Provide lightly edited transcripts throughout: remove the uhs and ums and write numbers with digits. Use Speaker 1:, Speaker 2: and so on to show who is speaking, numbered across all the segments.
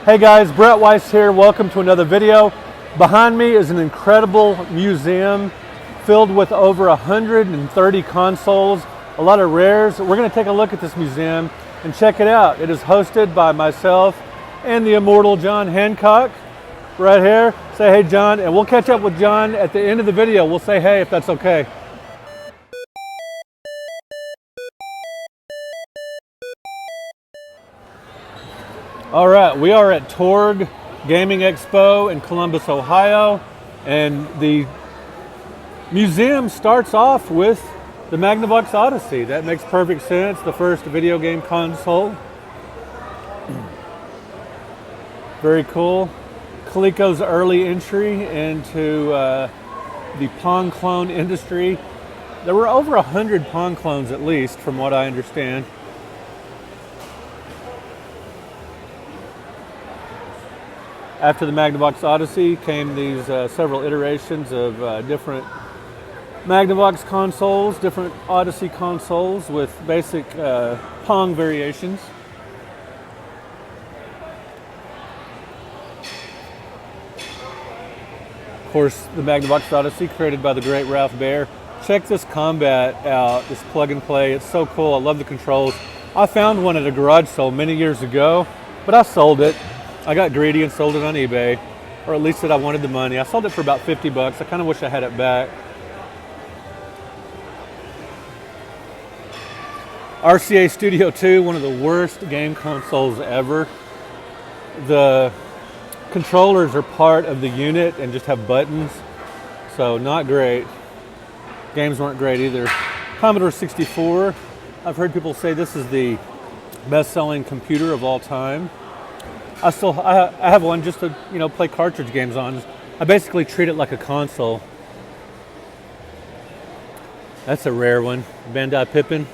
Speaker 1: Hey guys, Brett Weiss here. Welcome to another video. Behind me is an incredible museum filled with over 130 consoles, a lot of rares. We're going to take a look at this museum and check it out. It is hosted by myself and the immortal John Hancock right here. Say hey John, and we'll catch up with John at the end of the video. We'll say hey if that's okay. All right, we are at Torg Gaming Expo in Columbus, Ohio, and the museum starts off with the Magnavox Odyssey. That makes perfect sense, the first video game console. Very cool. Coleco's early entry into the Pong clone industry. There were over 100 Pong clones at least, from what I understand. After the Magnavox Odyssey came these several iterations of different Magnavox consoles, different Odyssey consoles with basic Pong variations. Of course, the Magnavox Odyssey created by the great Ralph Baer. Check this combat out, this plug and play. It's so cool. I love the controls. I found one at a garage sale many years ago, but I sold it. I got greedy and sold it on eBay, or at least said I wanted the money. I sold it for about 50 bucks. I kind of wish I had it back. RCA Studio II, one of the worst game consoles ever. The controllers are part of the unit and just have buttons, so not great. Games weren't great either. Commodore 64, I've heard people say this is the best-selling computer of all time. I have one just to, play cartridge games on. I basically treat it like a console. That's a rare one. Bandai Pippen.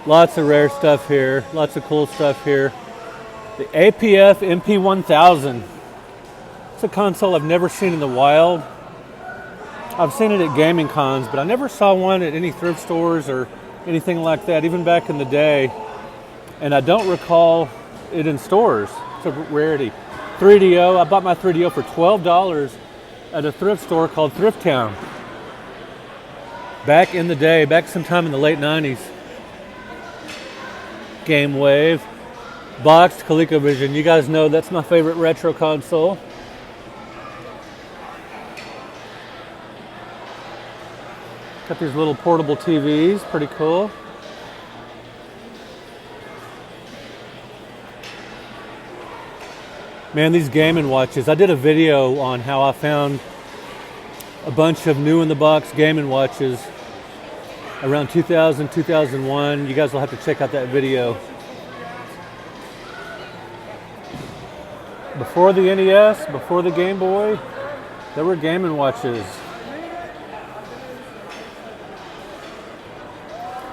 Speaker 1: Lots of rare stuff here. Lots of cool stuff here. The APF MP1000. It's a console I've never seen in the wild. I've seen it at gaming cons, but I never saw one at any thrift stores or anything like that, even back in the day. And I don't recall it in stores. It's a rarity. 3DO, I bought my 3DO for $12 at a thrift store called Thrift Town. Back in the day, back sometime in the late 90s. Game Wave. Boxed ColecoVision. You guys know that's my favorite retro console. Got these little portable TVs, pretty cool. Man, these Game & Watches. I did a video on how I found a bunch of new in the box Game & Watches around 2000, 2001. You guys will have to check out that video. Before the NES, before the Game Boy, there were Game & Watches.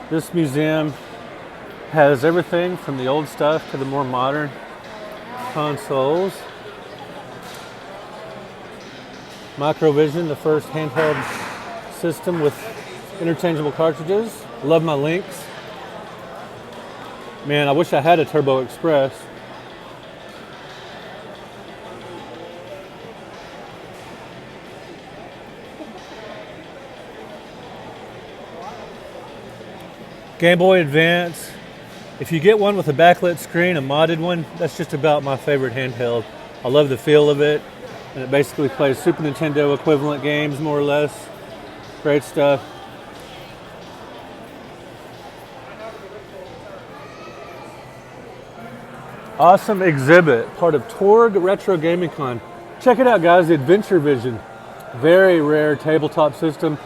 Speaker 1: This museum has everything from the old stuff to the more modern consoles. Microvision, the first handheld system with interchangeable cartridges. Love my Lynx. Man, I wish I had a Turbo Express. Game Boy Advance. If you get one with a backlit screen, a modded one, that's just about my favorite handheld. I love the feel of it, and it basically plays Super Nintendo equivalent games, more or less. Great stuff. Awesome exhibit, part of Torg Retro Gaming Con. Check it out, guys, the Adventure Vision. Very rare tabletop system.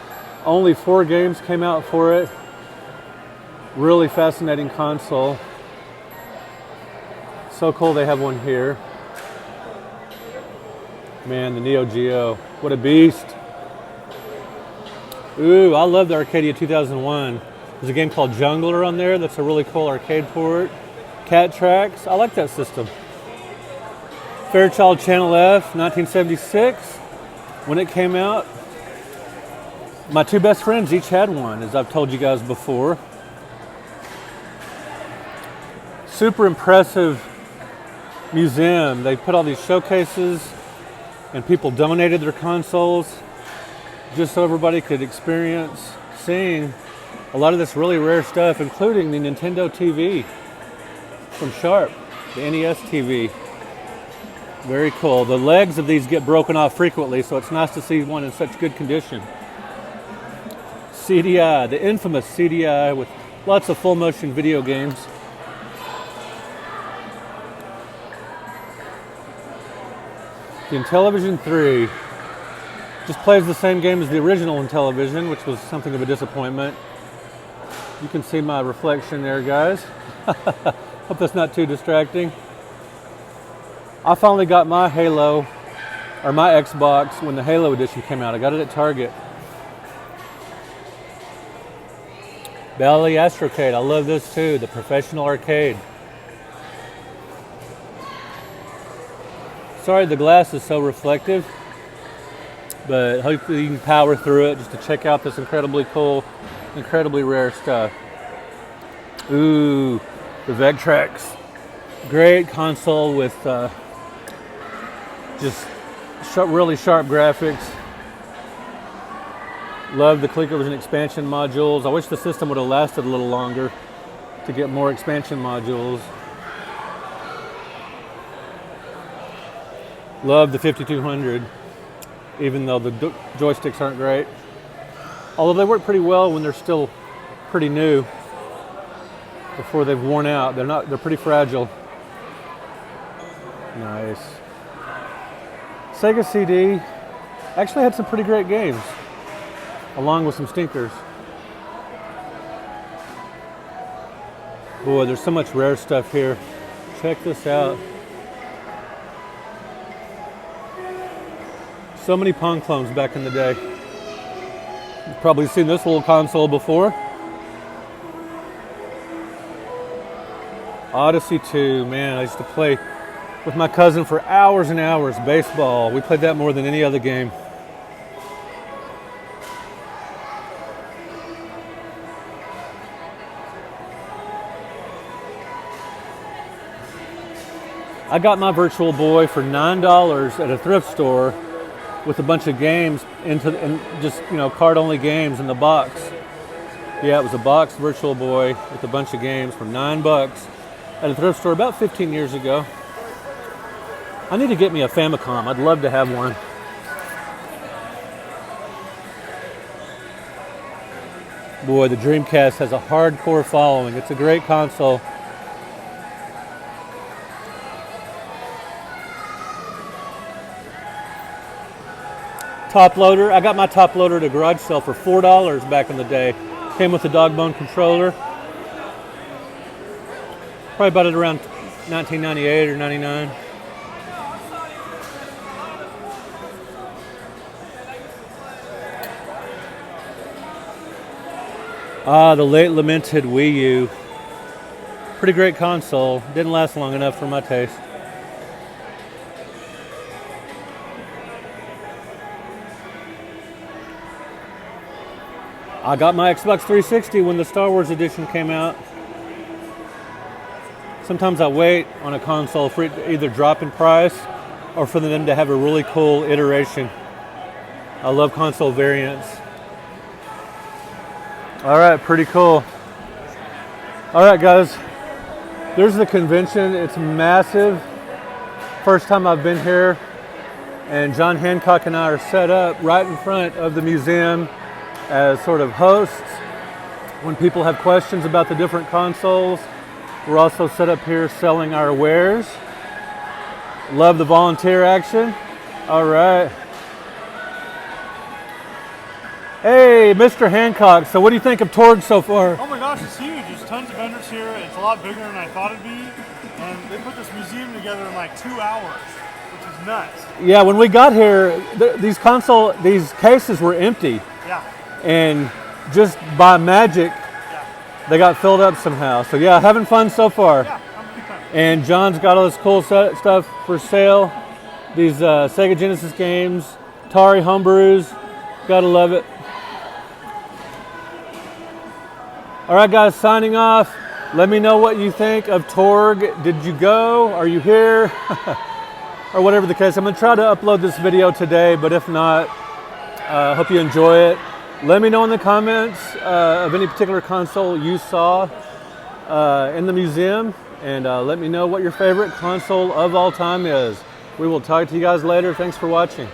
Speaker 1: Only 4 games came out for it. Really fascinating console. So cool they have one here. Man, the Neo Geo. What a beast. Ooh, I love the Arcadia 2001. There's a game called Jungler on there. That's a really cool arcade port. Cat Tracks. I like that system. Fairchild Channel F, 1976. When it came out, my 2 best friends each had one, as I've told you guys before. super impressive museum. They put all these showcases and people donated their consoles just so everybody could experience seeing a lot of this really rare stuff, including the Nintendo TV from Sharp, the NES TV. Very cool. The legs of these get broken off frequently, so it's nice to see one in such good condition. CDI, the infamous CDI with lots of full motion video games. The Intellivision 3 just plays the same game as the original Intellivision, which was something of a disappointment. You can see my reflection there, guys. Hope that's not too distracting. I finally got my Halo, or my Xbox, when the Halo edition came out. I got it at Target. Bally Astrocade, I love this too, the professional arcade. Sorry the glass is so reflective, but hopefully you can power through it just to check out this incredibly cool, incredibly rare stuff. Ooh, the Vectrex. Great console with just really sharp graphics. Love the ColecoVision expansion modules. I wish the system would have lasted a little longer to get more expansion modules. Love the 5200, even though the joysticks aren't great. Although they work pretty well when they're still pretty new. Before they've worn out, they're pretty fragile. Nice. Sega CD actually had some pretty great games, along with some stinkers. Boy, there's so much rare stuff here. Check this out. So many Pong clones back in the day. You've probably seen this little console before. Odyssey 2, man, I used to play with my cousin for hours and hours, baseball. We played that more than any other game. I got my Virtual Boy for $9 at a thrift store with a bunch of games and just, you know, card-only games in the box. Yeah, it was a boxed Virtual Boy with a bunch of games for $9 at a thrift store about 15 years ago. I need to get me a Famicom. I'd love to have one. Boy, the Dreamcast has a hardcore following. It's a great console. Top loader. I got my top loader at a garage sale for $4 back in the day. Came with a dog bone controller. Probably bought it around 1998 or 99. Ah, the late lamented Wii U. Pretty great console. Didn't last long enough for my taste. I got my Xbox 360 when the Star Wars edition came out. Sometimes I wait on a console for it to either drop in price or for them to have a really cool iteration. I love console variants. All right, pretty cool. All right, guys, there's the convention. It's massive. First time I've been here, and John Hancock and I are set up right in front of the museum as sort of hosts. When people have questions about the different consoles, we're also set up here selling our wares. Love the volunteer action. All right. Hey, Mr. Hancock, so what do you think of Torg so far?
Speaker 2: Oh my gosh, it's huge. There's tons of vendors here. It's a lot bigger than I thought it'd be. And they put this museum together in like 2 hours, which is nuts.
Speaker 1: Yeah, when we got here, these cases were empty.
Speaker 2: Yeah.
Speaker 1: And just by magic, they got filled up somehow. So yeah, having fun so far.
Speaker 2: Yeah, I'm a big fan.
Speaker 1: And John's got all this cool stuff for sale. These Sega Genesis games, Atari homebrews. Gotta love it. All right, guys, signing off. Let me know what you think of Torg. Did you go? Are you here? Or whatever the case. I'm going to try to upload this video today, but if not, hope you enjoy it. Let me know in the comments of any particular console you saw in the museum, and let me know what your favorite console of all time is. We will talk to you guys later. Thanks for watching.